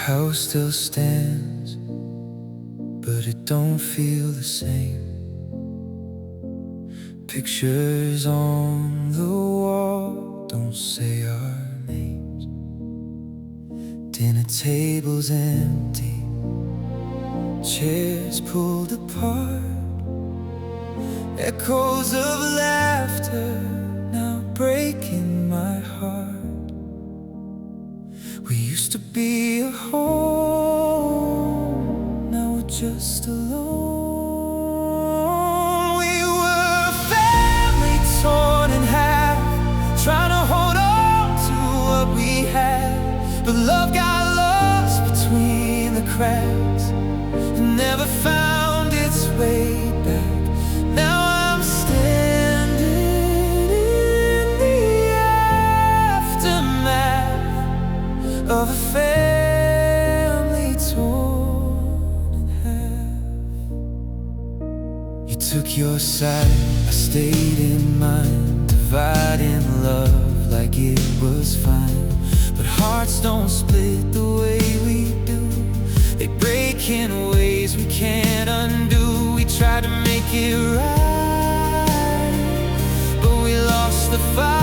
house still stands, but it don't feel the same. Pictures on the wall don't say our names. Dinner tables empty, chairs pulled apart, echoes of laughter now breaking my heart. We used to be a home, now we're just alone. We were a family torn in half, trying to hold on to what we had. But love got lost between the cracks and never found its way back. Now I'm standing in the aftermath of a family torn in half. You took your side, I stayed in mine, dividing love like it was fine. But hearts don't split the way we do, they break in ways we can't undo. We tried to make it right, but we lost the fight.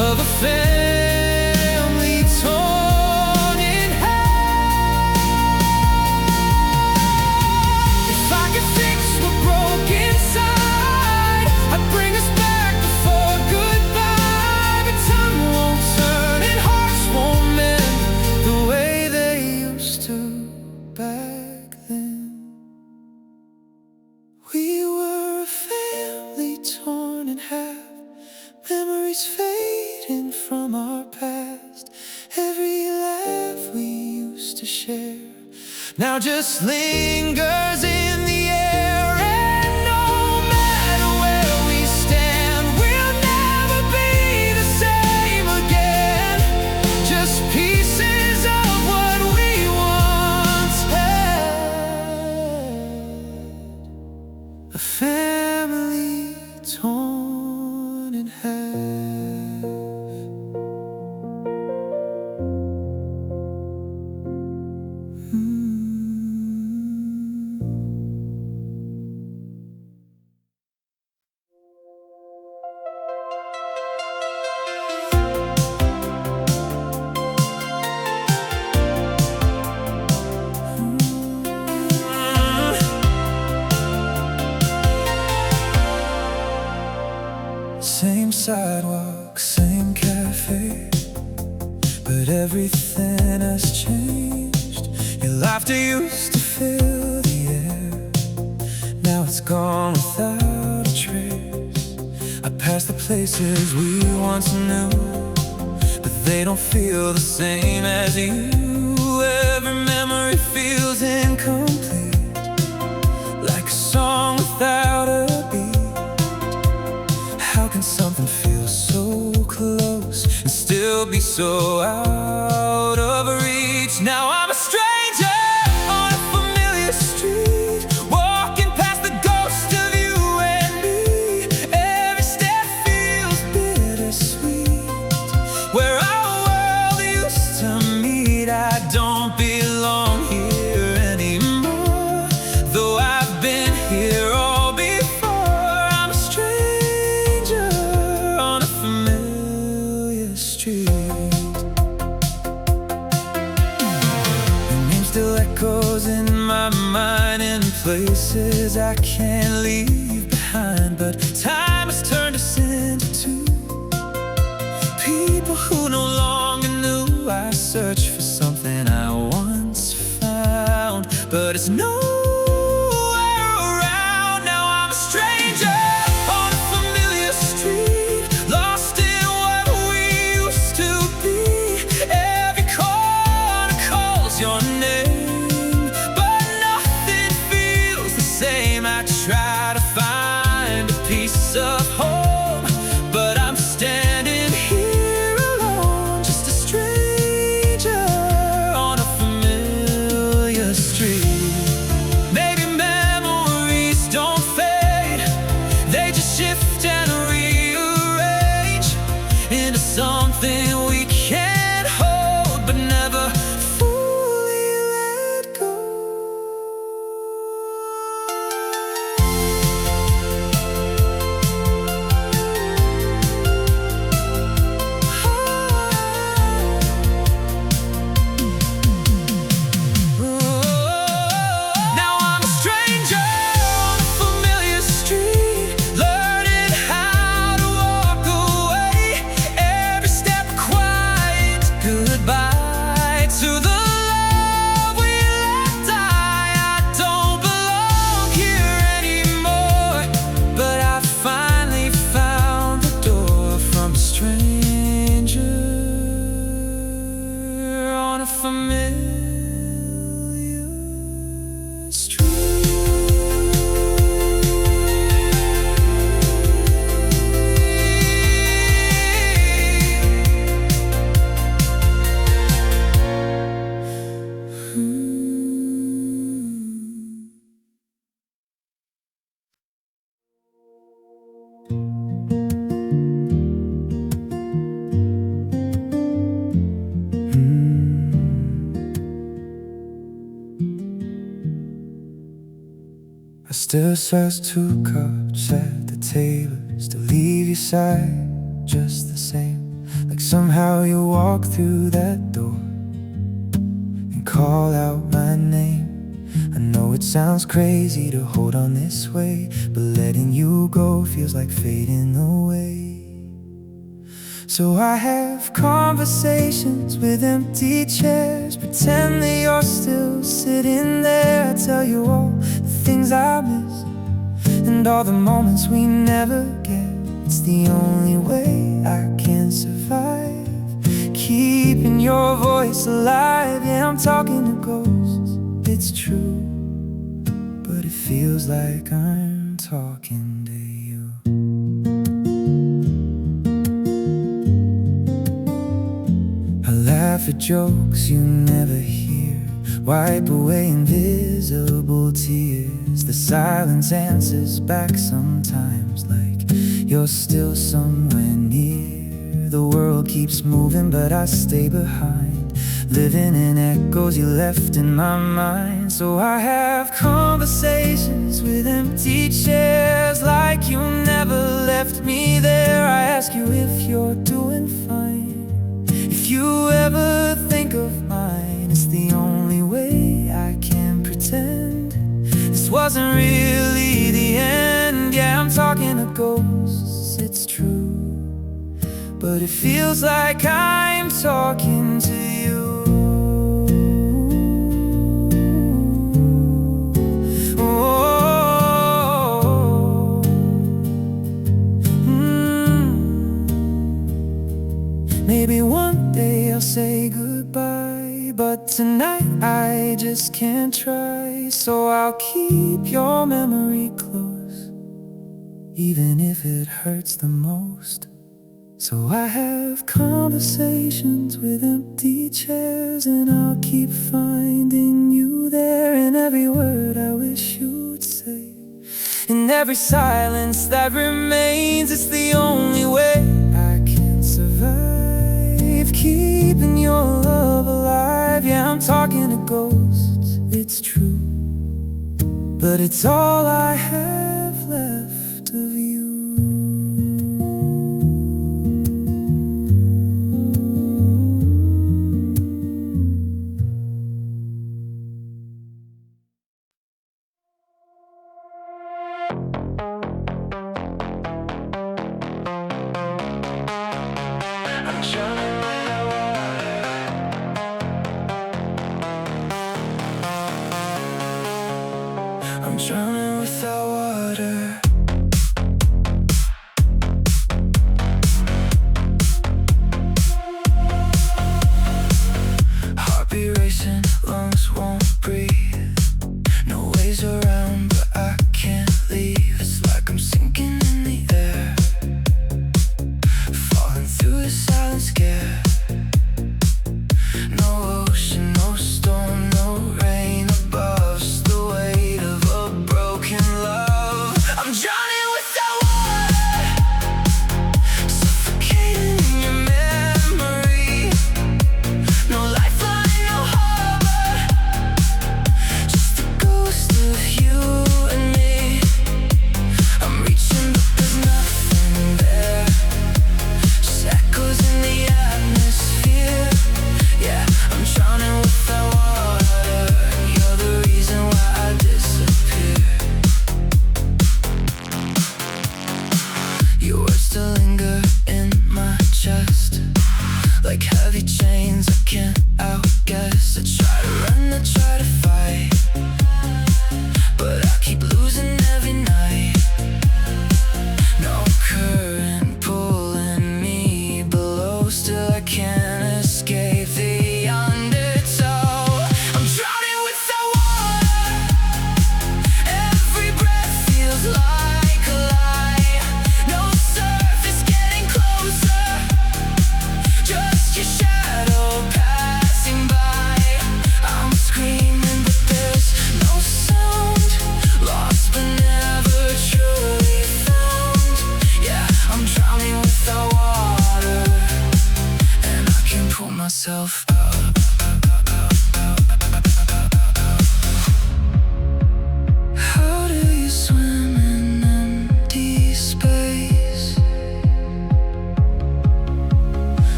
Of a family torn in half. If I could fix what broke inside, I'd bring us back before goodbye. But time won't turn and hearts won't mend the way they used to back then. We were a family torn in half, memories fading from our past. Every laugh we used to share now just lingers in the air. And no matter where we stand, we'll never be the same again. Just pieces of what we once had. A family torn in half. Same sidewalk, same cafe, but everything has changed. Your laughter used to fill the air, now it's gone without a trace. I pass the places we once knew, but they don't feel the same as you. Every memory feels incomplete, like a song without a beat. How can something feel so close and still be so out of reach? Now I'm a stranger on a familiar street, walking past the ghost of you and me. Every step feels bittersweet, where our world used to meet. I don't belong here anymore, though I've been here all before. I'm a stranger on a familiar street. Your name still echoes in my mind, in places I can't leave behind. But time has turned us into two people who no longer knew. I search for something I once found, but it's nowhere around. Now I'm a stranger on a familiar street, lost in what we used to be. Every corner calls your name, but nothing feels the same. I try to find I still serve 2 cups at the table, still leave your side just the same. Like somehow you walk through that door and call out my name. I know it sounds crazy to hold on this way, but letting you go feels like fading away. So I have conversations with empty chairs, pretend that you're still sitting there. I tell you all the things I miss and all the moments we never get. It's the only way I can survive, keeping your voice alive. Yeah, I'm talking to ghosts, it's true, but it feels like I'm talking to you. I laugh at jokes you never hear, wipe away invisible tears. The silence answers back sometimes, like you're still somewhere near. The world keeps moving but I stay behind, living in echoes you left in my mind. So I have conversations with empty chairs, like you never left me there. I ask you if you're doing fine, if you ever think of mine. It's the only way I can pretend this wasn't really the end. Yeah, I'm talking to ghosts, it's true, but it feels like I'm talking to you. Oh, maybe one day I'll say goodbye, but tonight I just can't try. So I'll keep your memory close, even if it hurts the most. So I have conversations with empty chairs, and I'll keep finding you there. In every word I wish you'd say, in every silence that remains. It's the only way I can survive, keeping your love alive. Yeah, I'm talking to ghosts, it's true, but it's all I have left of you. I'm drowning without water. Heartbeat racing, lungs won't breathe. No ways around, but I can't leave. It's like I'm sinking in the air, falling through the silent scare. No ocean, no storm, no rain above, just the weight of a broken love. I'm drowning without water, suffocating in your memory. No lifeline, no harbor, just the ghost of you.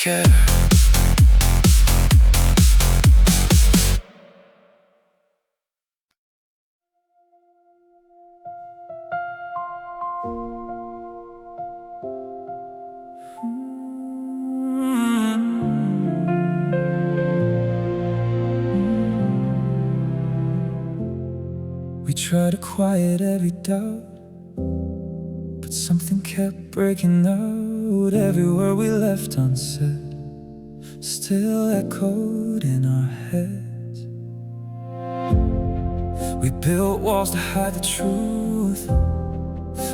care. We tried to quiet every doubt, but something kept breaking out. Every word we left unsaid still echoed in our heads. We built walls to hide the truth,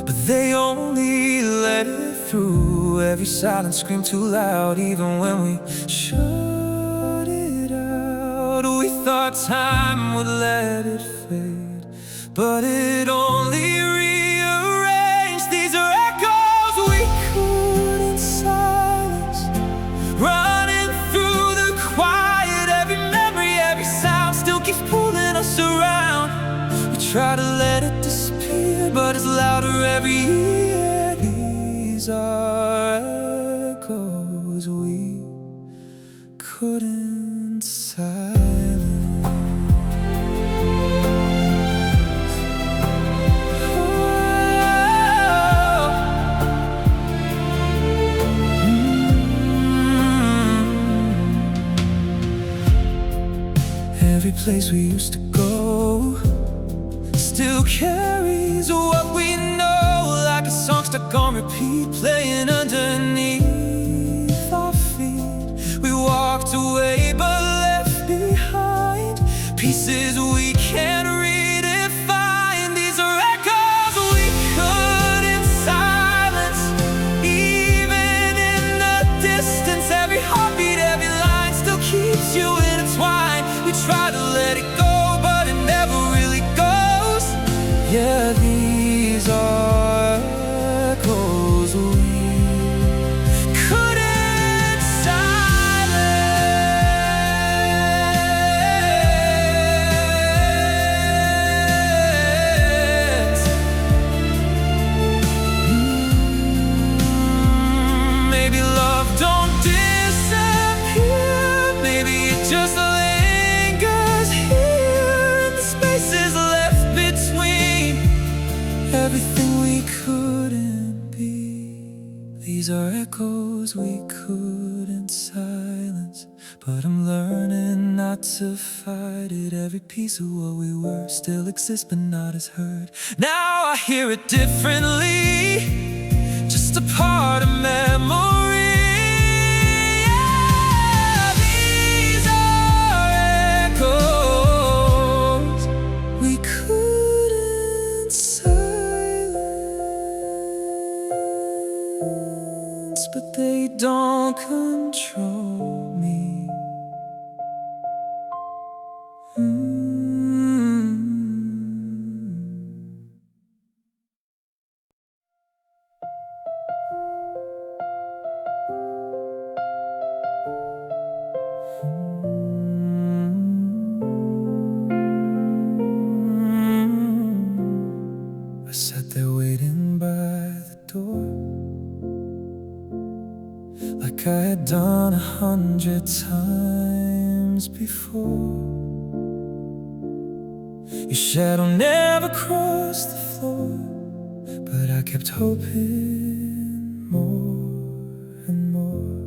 but they only let it through. Every silence screamed too loud, even when we shut it out. We thought time would let it fade, but it only rearranged. These are echoes we couldn't silence, running through the quiet. Every memory, every sound still keeps pulling us around. We try to let it disappear, but it's louder every year. These are echoes we couldn't silence. Every place we used to go still carries what we know, like a song stuck on repeat, playing underneath our feet. We walked away but left behind pieces we can't redefine. These are echoes we couldn't silence, even in the distance. Every heartbeat, every line still keeps you intertwined. We try to let it go, but it never really goes. Yeah, these are echoes we couldn't silence. Maybe love don't disappear, maybe it just lingers here in the spaces left between everything we couldn't be. These are echoes we couldn't silence, but I'm learning not to fight it. Every piece of what we were still exists, but not as heard. Now I hear it differently, just a part of memory. Yeah, these are echoes we couldn't silence, but they don't control me. I sat there waiting by the door, like I had done 100 times before. Your shadow never crossed the floor, but I kept hoping more and more.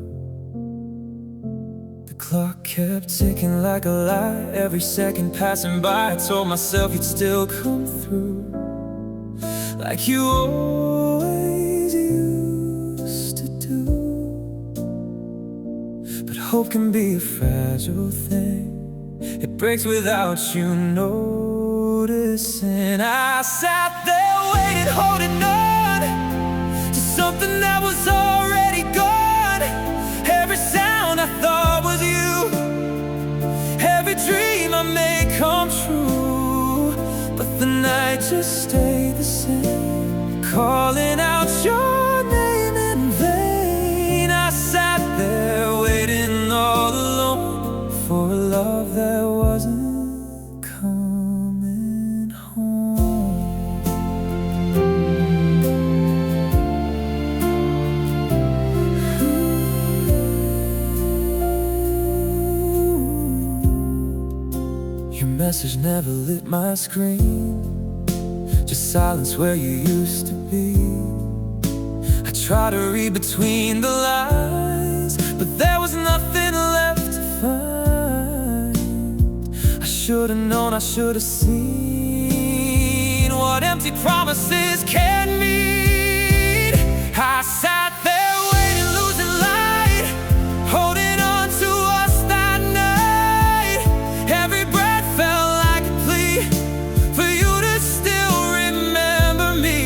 The clock kept ticking like a lie, every second passing by. I told myself you'd still come through, like you always used to do. But hope can be a fragile thing, it breaks without you noticing. I sat there waiting, holding on to something that was already gone. Every sound I thought was you, every dream I made come true. But the night just stayed the same, calling out your name in vain. I sat there waiting all alone for a love that wasn't coming home. message never lit my screen, just silence where you used to be. I tried to read between the lines, but there was nothing left to find. I should've known, I should've seen what empty promises can mean. I sat there waiting, losing light, holding on to us that night. Every breath felt like a plea for you to still remember me.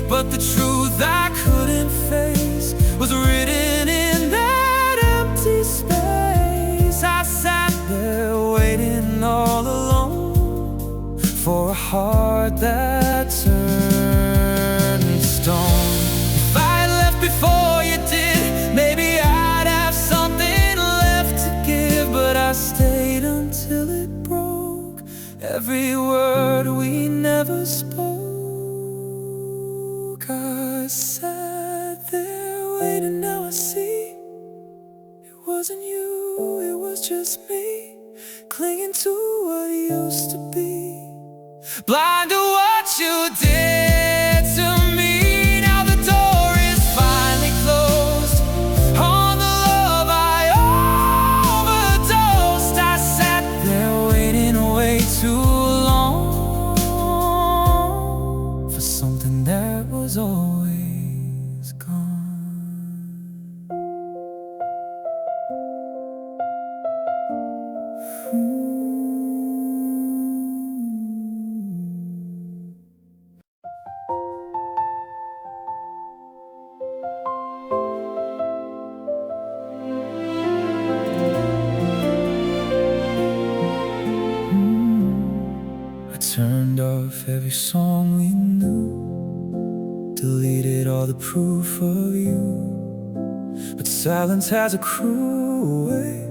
But the truth I couldn't face was written in that empty space. I sat there waiting all alone for a heart that turned stone. If I had left before you did, maybe I'd have something left to give. But I stayed until it broke, every word we never spoke. I sat there waiting, now I see it wasn't you, it was just me, clinging to what used to be, blind to what you did to me. Now the door is finally closed on the love I overdosed. I sat there waiting way too long for something that was always gone. I turned off every song we knew, deleted all the proof of you. But silence has a cruel way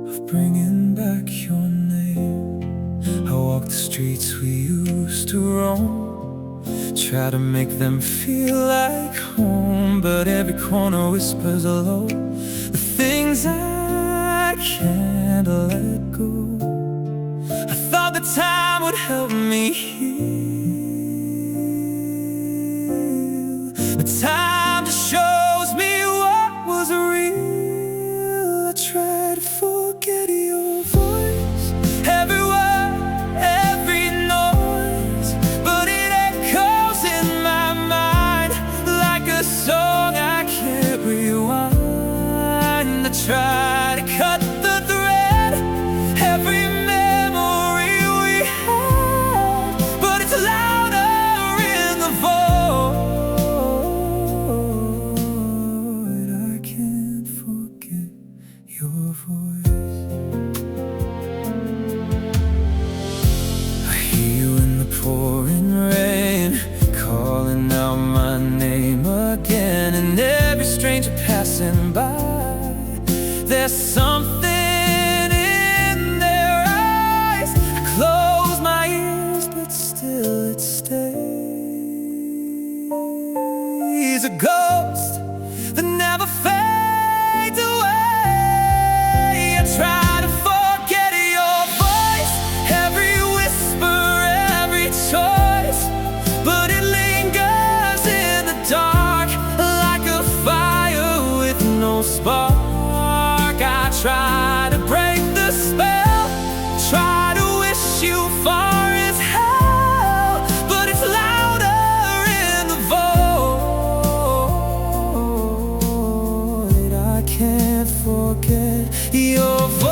of bringing back your name. I walk the streets we used to roam, try to make them feel like home. But every corner whispers low the things I can't let go. I thought the time would help me heal, but time just shows me what was real. I try to forget your voice, every word, every noise, but it echoes in my mind like a song I can't rewind. I try to cut the thread, every memory we had, but it's louder in the void. I can't forget your voice. I hear you in the pouring rain, calling out my name again. And every stranger passing by, there's something in their eyes. I close my ears, but still it stays. A ghost that never fades away. I try to forget your voice, every whisper, every choice, but it lingers in the dark like a fire with no spark. I try to break the spell, try to wish you far as hell, but it's louder in the void. I can't forget your voice.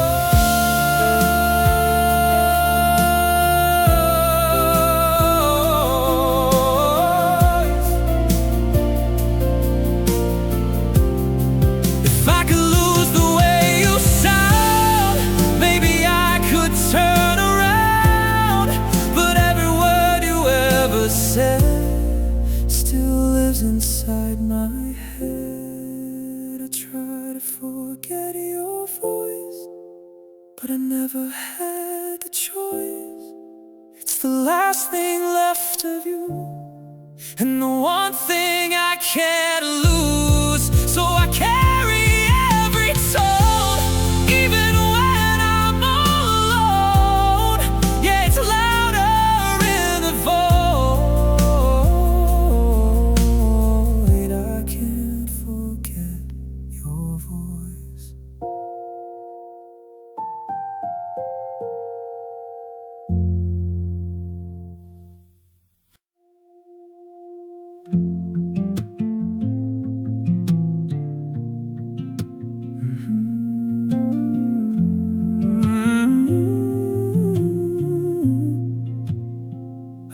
If I could lose the way you sound, maybe I could turn around. But every word you ever said still lives inside my head. I try to forget your voice, but I never had the choice. It's the last thing left of you, and the one thing I can't lose. So I carry every tone, even when I'm all alone.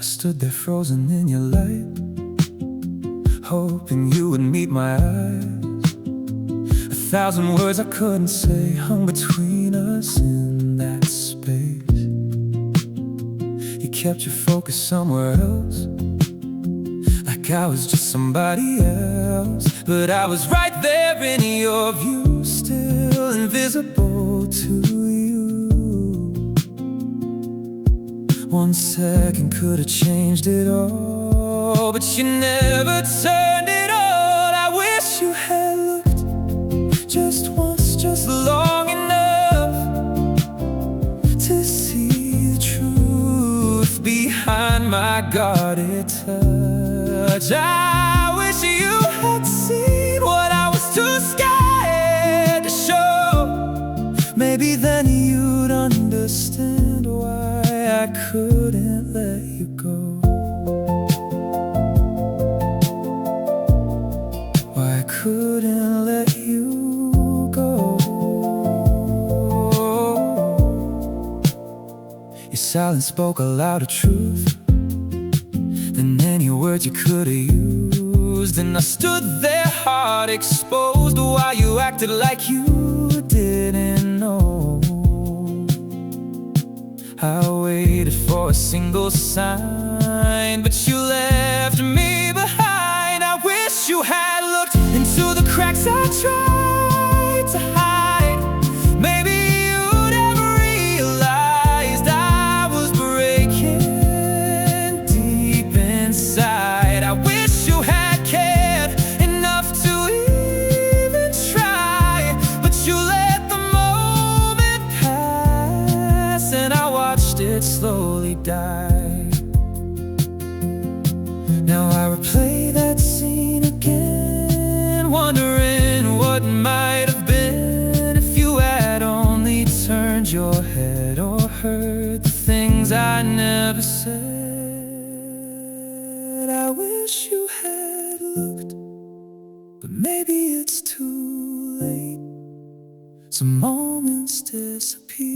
stood there frozen in your light, hoping you would meet my eyes. 1,000 words I couldn't say hung between us in that space. You kept your focus somewhere else, like I was just somebody else. But I was right there in your view, still invisible to you. 1 second could have changed it all, but you never turned it on. I wish you had looked just once, just long enough to see the truth behind my guarded touch. I wish you had seen what I was too scared to show. Maybe then you'd understand why I couldn't let you go. Why I couldn't let you go. Your silence spoke a louder truth than any words you could have used. And I stood there, heart exposed, while you acted like you didn't know. I waited for a single sign, but you left me behind. I wish you had looked into the cracks I tried to hide. Maybe you'd have realized I was breaking deep inside. I wish you had cared enough to even try, but you let the moment pass, and I watched it slowly die. Now I replay that scene again, wondering what might have been if you had only turned your head or heard the things I never said. I wish you had looked, but maybe it's too late. Some moments disappear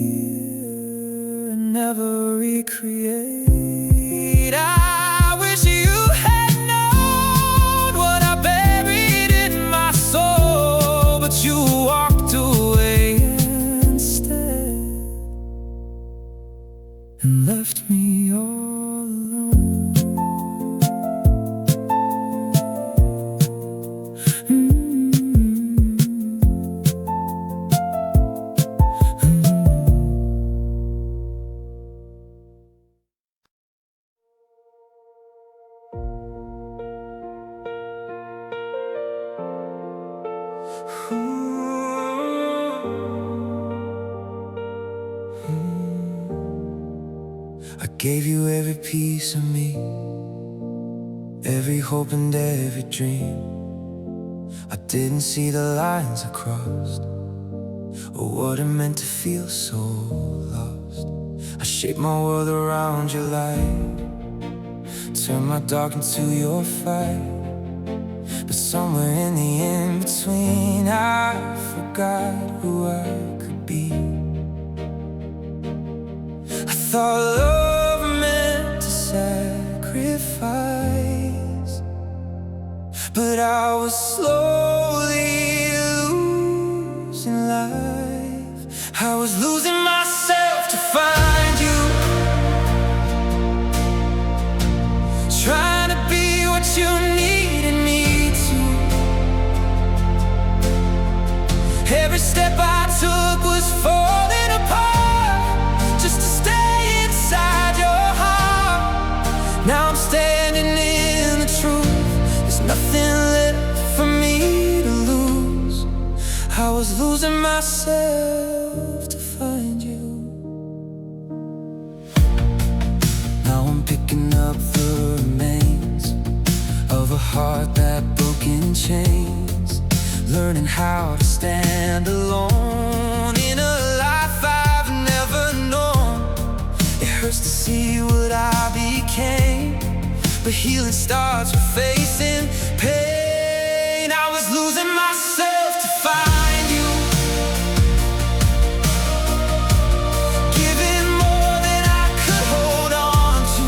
and never recreate. I wish you had known what I buried in my soul, but you walked away instead and left me all alone. I gave you every piece of me, every hope and every dream. I didn't see the lines I crossed, or what it meant to feel so lost. I shaped my world around your light, turned my dark into your fight. But somewhere in the in-between, I forgot who I could be. I thought love meant to sacrifice, but I was slowly losing life. I was losing myself to find you, trying to be what you needed me to. Every step I took was falling apart, just to stay inside your heart. Now I'm standing in the truth, there's nothing left for me to lose. I was losing myself to find you. Now I'm picking up the remains of a heart that broke in chains, learning how to stand alone in a life I've never known. It hurts to see what I became, but healing starts with facing pain. I was losing myself to find you, giving more than I could hold on to.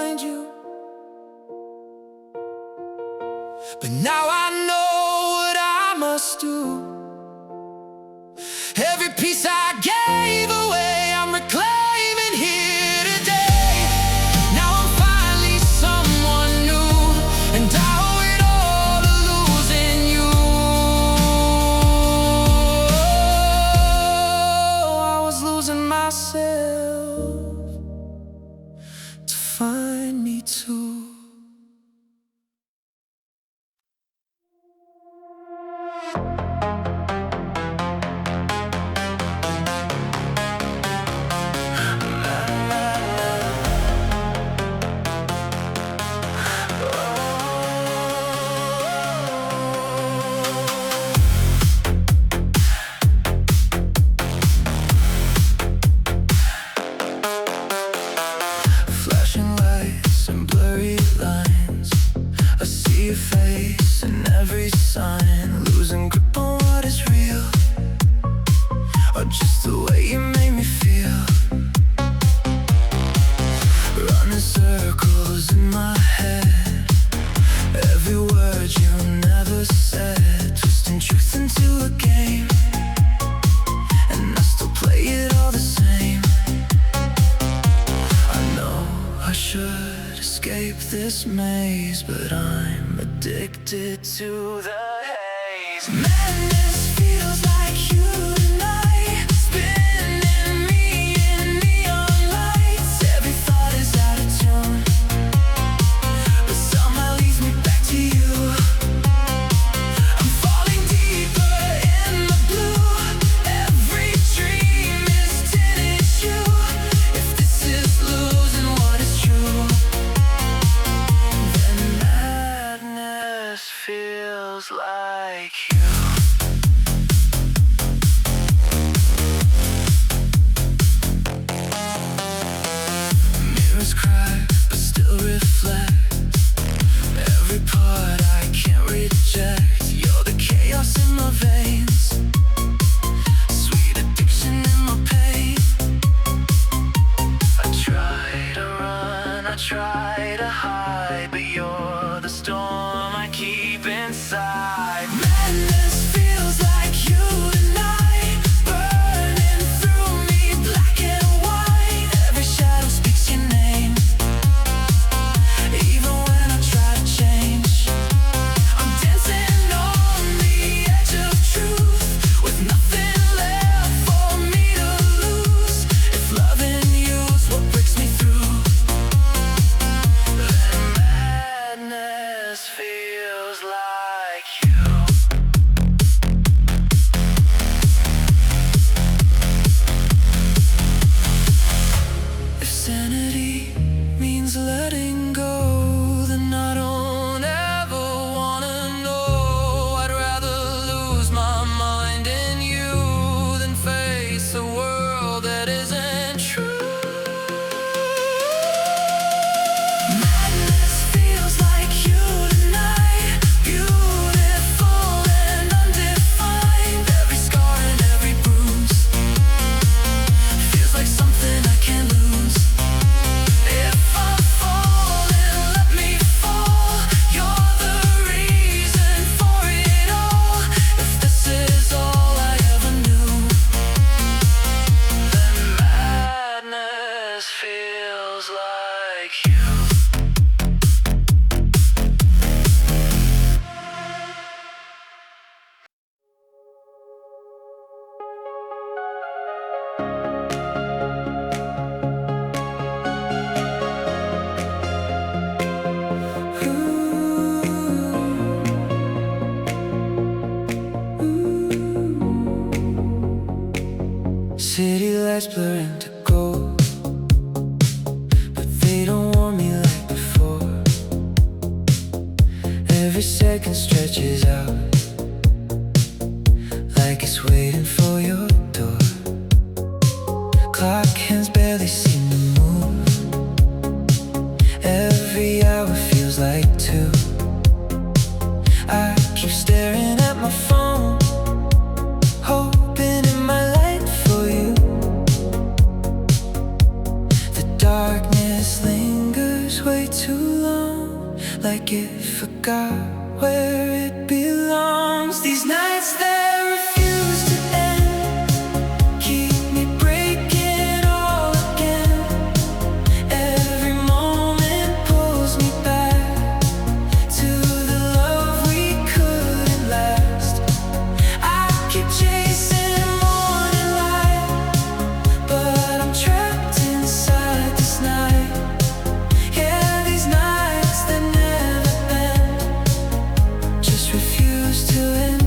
find you. But now I know what I must do. Every piece I gave away, I'm reclaiming here today. Now I'm finally someone new, and I owe it all to losing you. I was losing myself to find me too. Flashing lights and blurry lines, I see your face in every sign. Losing grip on what is real, or just the way you made me feel. Running circles in my head, every word you never said. Twisting truth into a game, and I still play it all the same. I know I should escape this maze, but I'm addicted to the haze. Madness feels like you tonight, spinning me in neon lights. Every thought is out of tune, but somehow leads me back to you. I'm falling deeper in the blue, every dream is tinted you. If this is losing what is true, then madness feels like you. Mirrors crack, but still reflect every part I can't reject. You're the chaos in my veins, sweet addiction in my pain. I try to run, I try to hide, but you're the storm I keep inside. Madness feels like you tonight, burning through me, black and white. Every shadow speaks your name, even when I try to change. I'm dancing on the edge of truth, with nothing left for me to lose. If loving you's what breaks me through, then madness feels like you. If sanity means letting go, then I don't ever wanna know. I'd rather lose my mind in you than face a world that isn't true. Madness feels like you tonight, beautiful and undefined. Every scar and every bruise feels like something I can't lose. If I'm falling, let me fall. You're the reason for it all. If this is all I ever knew, then madness feels like you. City lights blur into gold, but they don't warm me like before. Every second stretches out, like it's waiting for your door. Clock hands barely seem to move, every hour feels like two. I keep staring at my phone, hoping it might light for you. The darkness lingers seems way too long, like it forgot where it belongs. These nights that refuse to end keep me breaking all again. Every moment pulls me back to the love we couldn't last. I keep chasing morning light, but I'm trapped inside this night. Yeah, these nights that never end just refuse to end.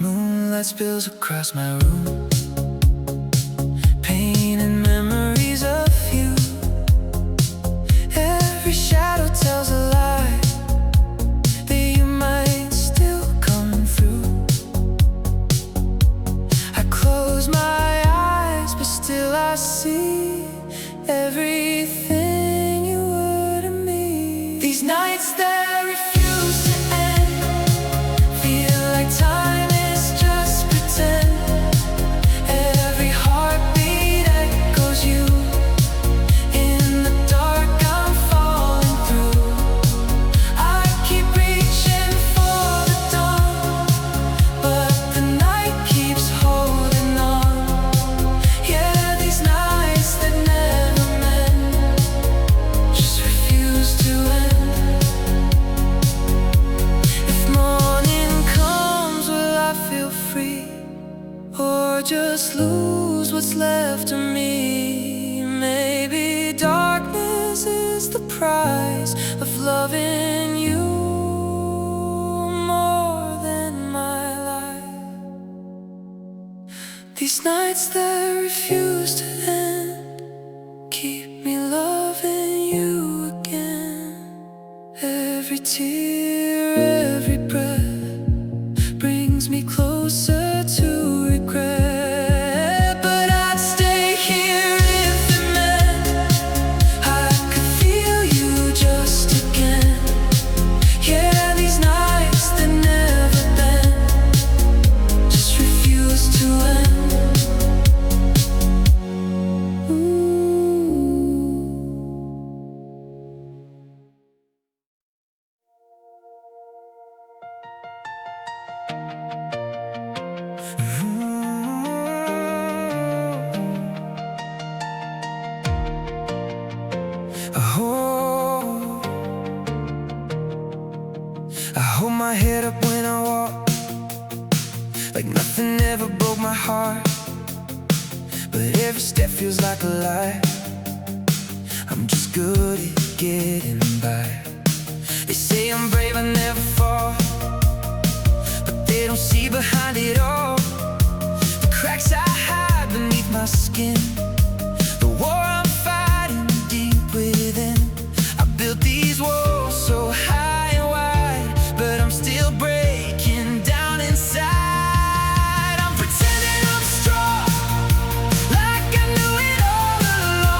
Moonlight spills across my room, painting memories of you. Every shadow tells a lie that you might still come through. I close my eyes, but still I see everything you were to me. These nights that refuse to end feel like time is just pretend. Every heartbeat echoes you. In the dark I'm falling through. I keep reaching for the dawn, but the night keeps holding on. Yeah, these nights that never mend just refuse to end. If morning comes, will I feel free, or just lose what's left of me? Maybe darkness is the price of loving you more than my life. These nights that refuse to end keep me loving you again. Every tear, every breath brings me closer to regret. But I'd stay here if it meant I could feel you just again. Yeah, these nights that never bend just refuse to end. I hold my head up when I walk, like nothing ever broke my heart. But every step feels like a lie. I'm just good at getting by. They say I'm brave, I never fall, but they don't see behind it all. The cracks I hide beneath my skin, the war I'm fighting deep within. I built these walls so high and wide, but I'm still breaking down inside. I'm pretending I'm strong, like I knew it all along.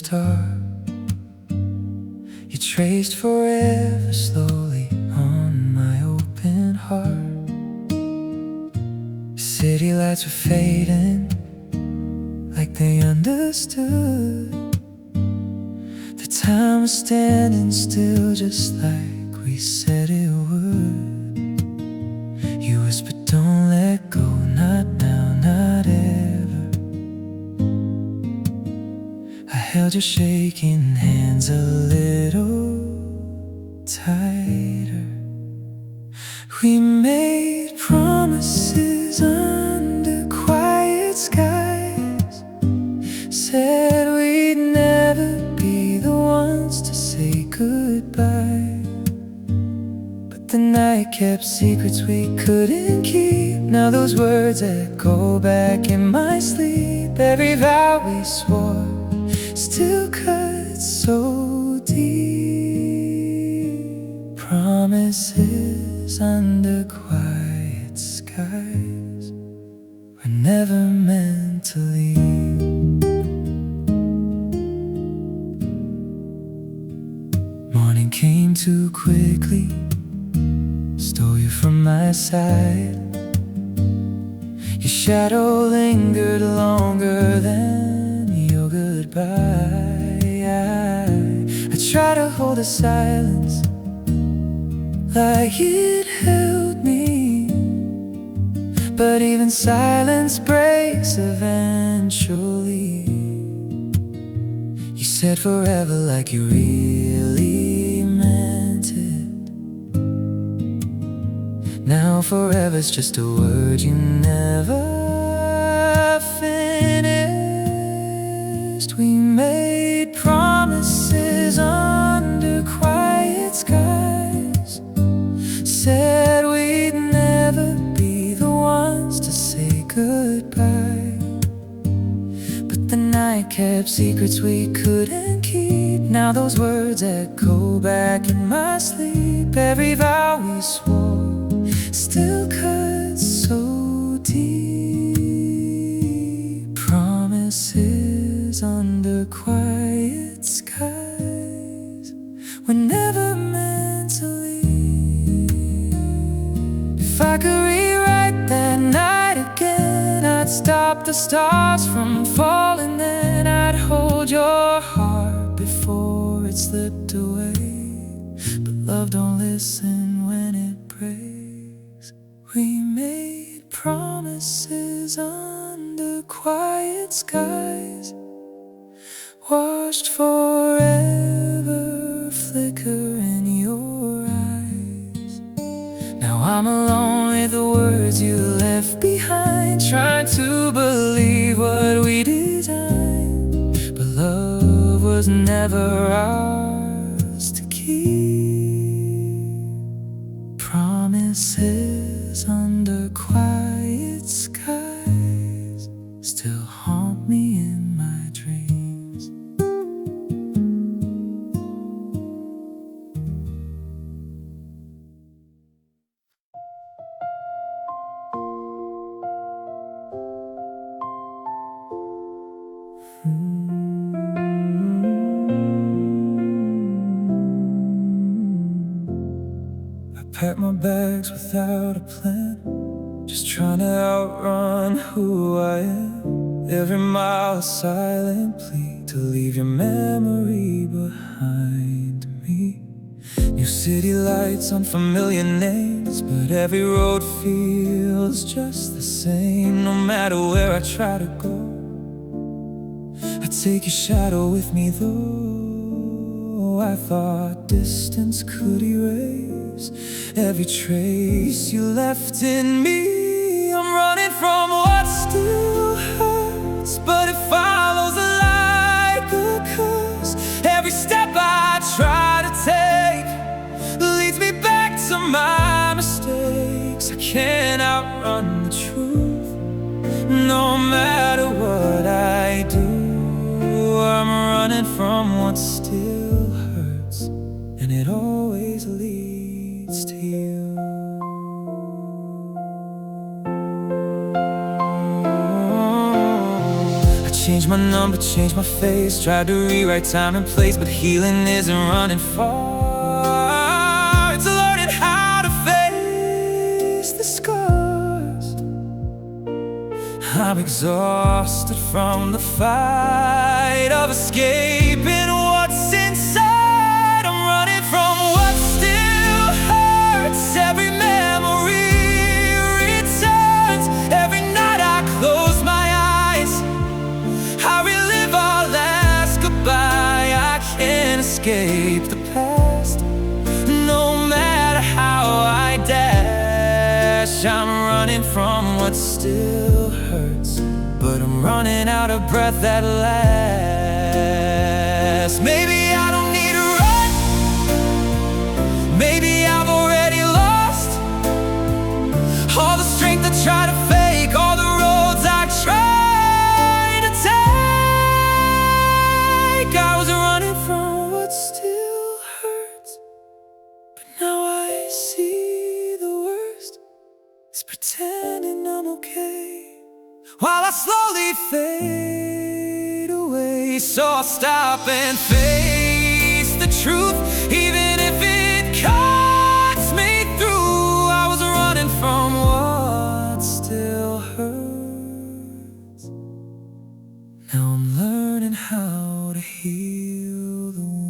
start. You traced forever slowly on my open heart. City lights were fading like they understood. The time was standing still just like we said it would. You whispered, don't let go, not now, not ever. I held your shaking hands a little tighter. We made promises under quiet skies. Said we'd never be the ones to say goodbye. But the night kept secrets we couldn't keep. Now those words echo back in my sleep. Every vow we swore still cuts so deep. Promises under quiet skies were never meant to leave. Morning came too quickly, stole you from my side. Your shadow lingered longer than your goodbye. I tried to hold the silence like it held me, but even silence breaks eventually. You said forever like you really meant it. Now forever's just a word you never finished. We made promises under quiet skies. Said we'd never be the ones to say goodbye. But the night kept secrets we couldn't keep. Now those words echo back in my sleep. Every vow we swore still cuts so deep. Promises under quiet skies were never meant to leave. If I could rewrite that night again, I'd stop the stars from falling. Then I'd hold your heart before it slipped away. But love don't listen when it breaks. We made promises under quiet skies, watched forever flicker in your eyes. Now I'm alone with the words you left behind, trying to believe what we designed. But love was never ours to keep. Promises under quiet skies still haunt me in my dreams. I packed my bags without a plan, just trying to outrun who I am. Every mile a silent plea to leave your memory behind me. New city lights, unfamiliar names, but every road feels just the same. No matter where I try to go, I take your shadow with me though. I thought distance could erase every trace you left in me. I'm running from what still hurts, but it follows like a curse. Every step I try to take leads me back to my mistakes. I can't outrun the truth, no matter what I do. I'm running from what still hurts, and it always leads to you. Change my number, change my face. Tried to rewrite time and place, but healing isn't running far. It's learning how to face the scars. I'm exhausted from the fight of escaping what's inside. I'm running from what still hurts. Every memory returns. Every night I close my eyes, I relive our last goodbye. I can't escape the past, no matter how I dash. I'm running from what still hurts, but I'm running out of breath at last. Maybe I don't need to run. Maybe I've already lost all the strength I try to fake, all the roads I tried to take. I was running from what still hurts, but now I see the worst is pretending I'm okay while I slowly fade away. So I'll stop and face the truth, even if it cuts me through. I was running from what still hurts. Now I'm learning how to heal the wounds.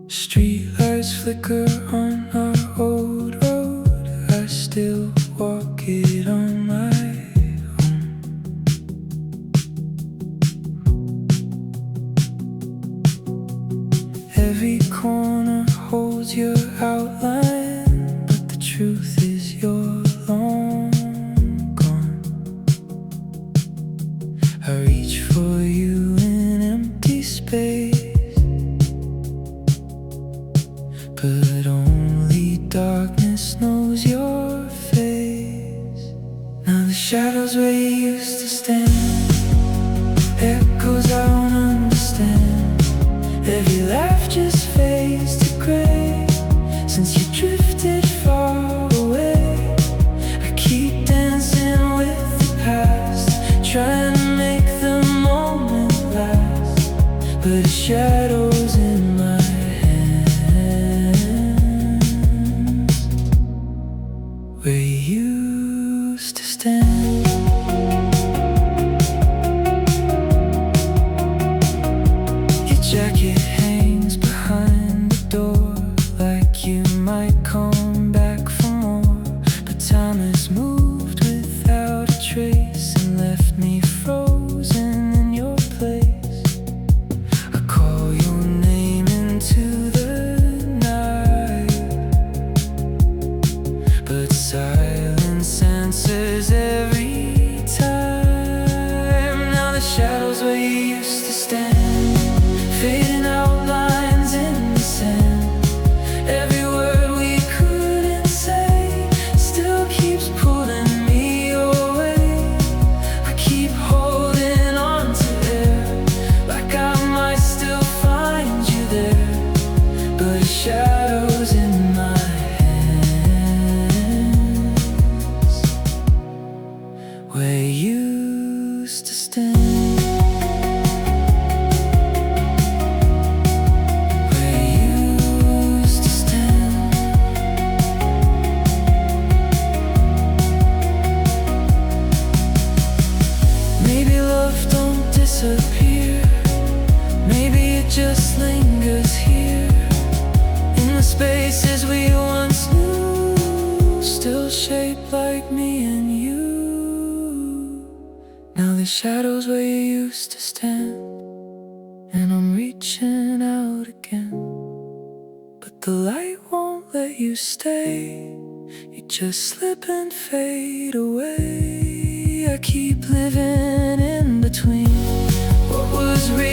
Streetlights flicker on our old road. I still walk it on my own. Every corner holds your outline, but the truth is you're long gone. I reach for you in empty space, but only darkness knows your face. Now the shadows where you used to stand, echoes I don't understand. Every laugh just fades to gray since you drifted far away. I keep dancing with the past, trying to make the moment last, but the shadows in my where you used to stand. Your jacket hangs behind the door, like you might come back for more, but time has moved without a trace and left me frozen in your place. I call your name into the night, but silence answers every time. Now the shadows where you used to stand, fading outlines in the sand. Every word we couldn't say still keeps pulling me away. I keep holding on to air, like I might still find you there, but the shadows in my where you used to stand. Where you used to stand. Maybe love don't disappear, maybe it just lingers here in the spaces we once knew, still shaped like me and you. Now the shadows where you used to stand, and I'm reaching out again, but the light won't let you stay. You just slip and fade away. I keep living in between what was real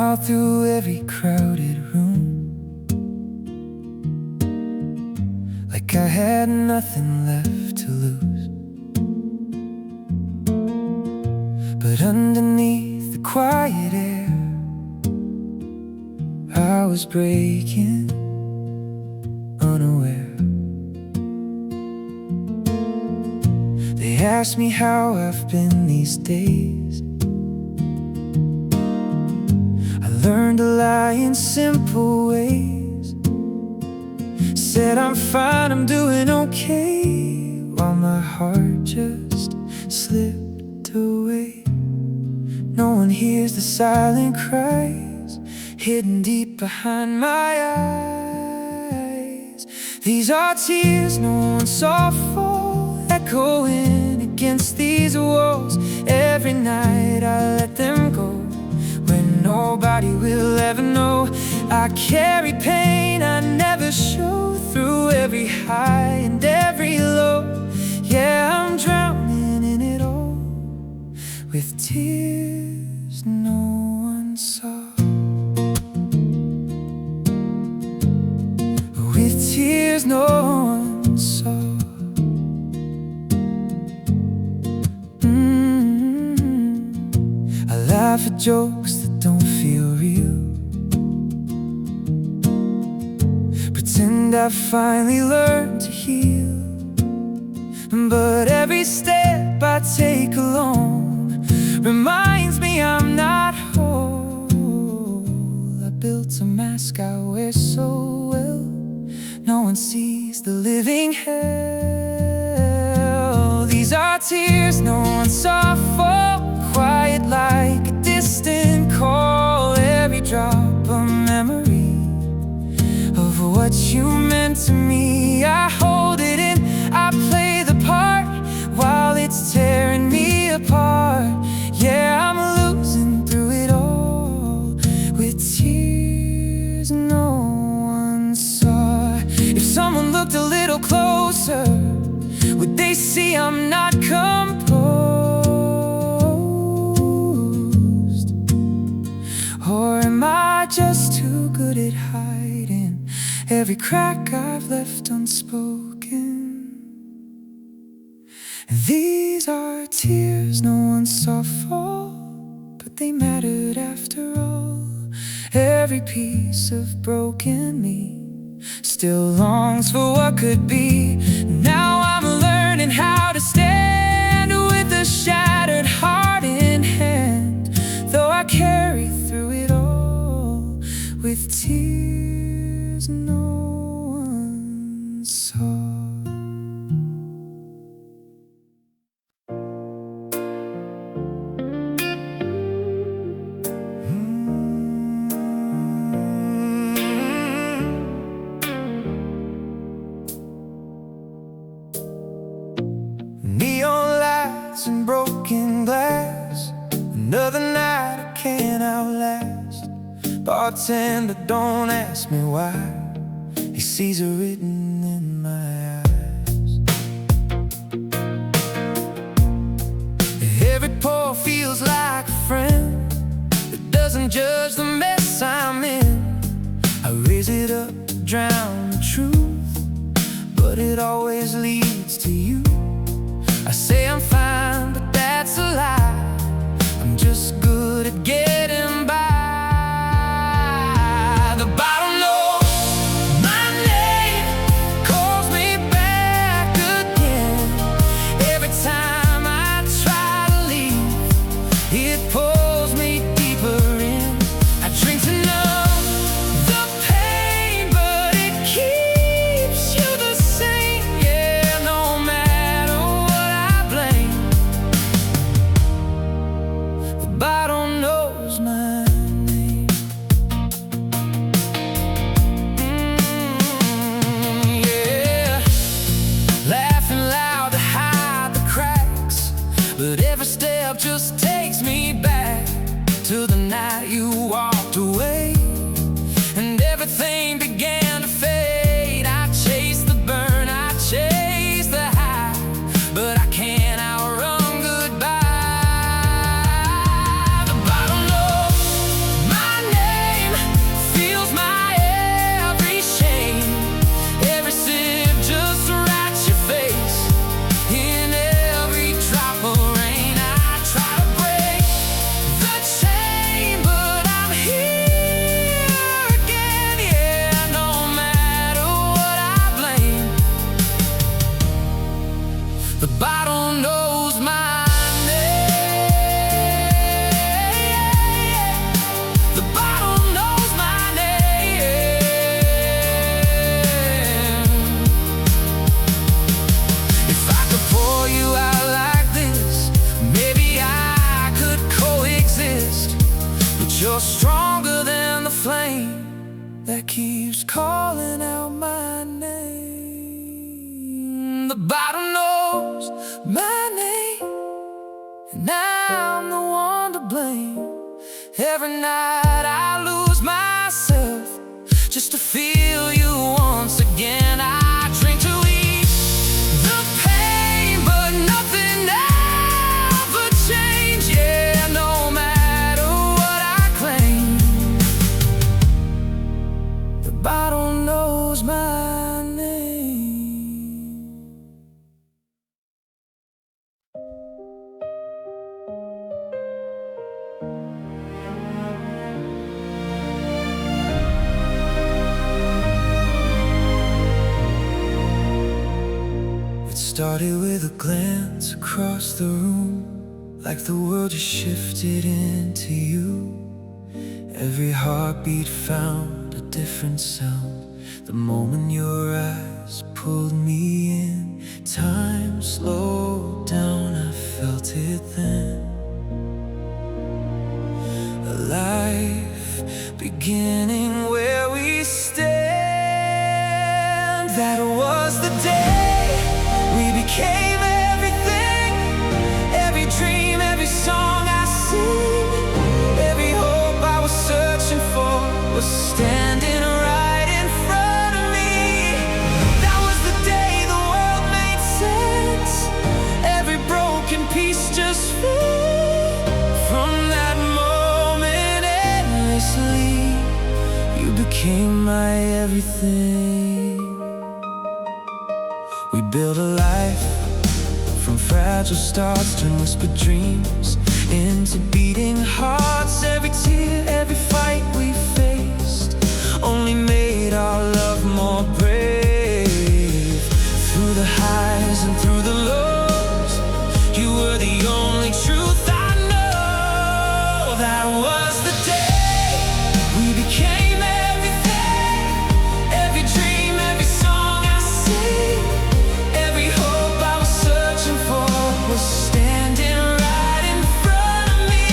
smile through every crowded room, like I had nothing left to lose. But underneath the quiet air, I was breaking, unaware. They ask me how I've been these days. I learned to lie in simple ways. Said I'm fine, I'm doing okay, while my heart just slipped away. No one hears the silent cries hidden deep behind my eyes. These are tears no one saw fall, echoing against these walls. Every night I let them go, when nobody will ever know. I carry pain I never show, through every high and every low. Yeah, I'm drowning in it all, with tears no one saw. With tears no one saw. I laugh at jokes that don't feel real, pretend I finally learned to heal. But every step I take alone reminds me I'm not whole. I built a mask I wear so well, no one sees the living hell. These are tears no one saw fall, quiet like a distant call. Every drop a memory of what you meant to me. I hold it in, I play the part while it's tearing me apart. Yeah, I'm losing through it all, with tears no one saw. If someone looked a little closer, would they see I'm not composed? Or am I just too good at hiding every crack I've left unspoken? These are tears no one saw fall, but they mattered after all. Every piece of broken me still longs for what could be. Now I'm learning how to stand with a shattered heart in hand, though I carry through it all, with tears no one saw. Neon lights and broken glass, another night I can't outlast. Bartender, don't ask me why, he sees it written in my eyes. Every pour feels like a friend that doesn't judge the mess I'm in. I raise it up to drown the truth, but it always leads to you. I say I'm fine, but that's a lie. I'm just good at getting by. The bottle knows my name, calls me back again. Every time I try to leave, it pulls me deeper in. I drink to numb the pain, but it keeps you the same. Yeah, no matter what I blame, the bottle flame that keeps calling out my name. The bottom knows my name, and I'm the one to blame. Every night I lose myself just to feel you once again. I drink to ease the pain, but nothing ever changed. Yeah, no matter what I claim, the bottle knows my name. Started with a glance across the room, like the world just shifted into you. Every heartbeat found a different sound. The moment your eyes pulled me in, time slowed down, I felt it then. A life beginning where we stand. That was the day we became everything. Every dream, every song I sing, every hope I was searching for was standing right in front of me. That was the day the world made sense. Every broken piece just fit. From that moment endlessly, you became my everything. We built a life from fragile starts to whispered dreams, into beating hearts. Every tear, every fight we faced only made our love more brave. Through the highs and through the lows, you were the only truth I know. That was the day we became everything. Every dream, every song I sing, every hope I was searching for was standing right in front of me.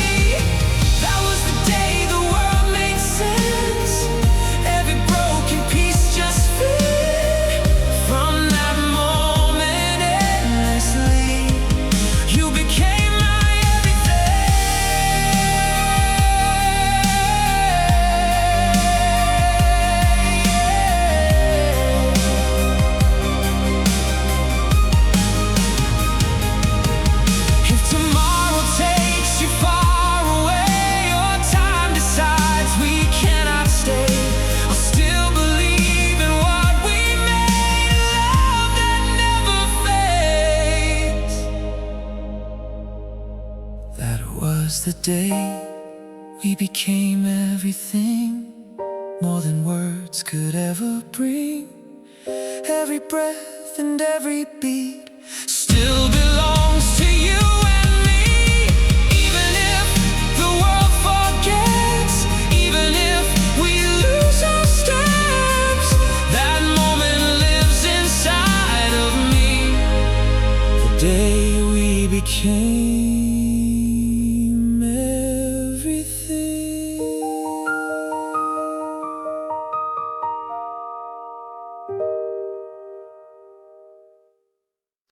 That was the day the world made sense. Every broken piece just fit. From that moment endlessly, you became my everything. If tomorrow takes you far away, or time decides we cannot stay, I'll still believe in what we made. Love that never fades. That was the day we became everything, more than words could ever bring. Every breath and every beat still belongs to you and me. Even if the world forgets, even if we lose our steps, that moment lives inside of me. The day we became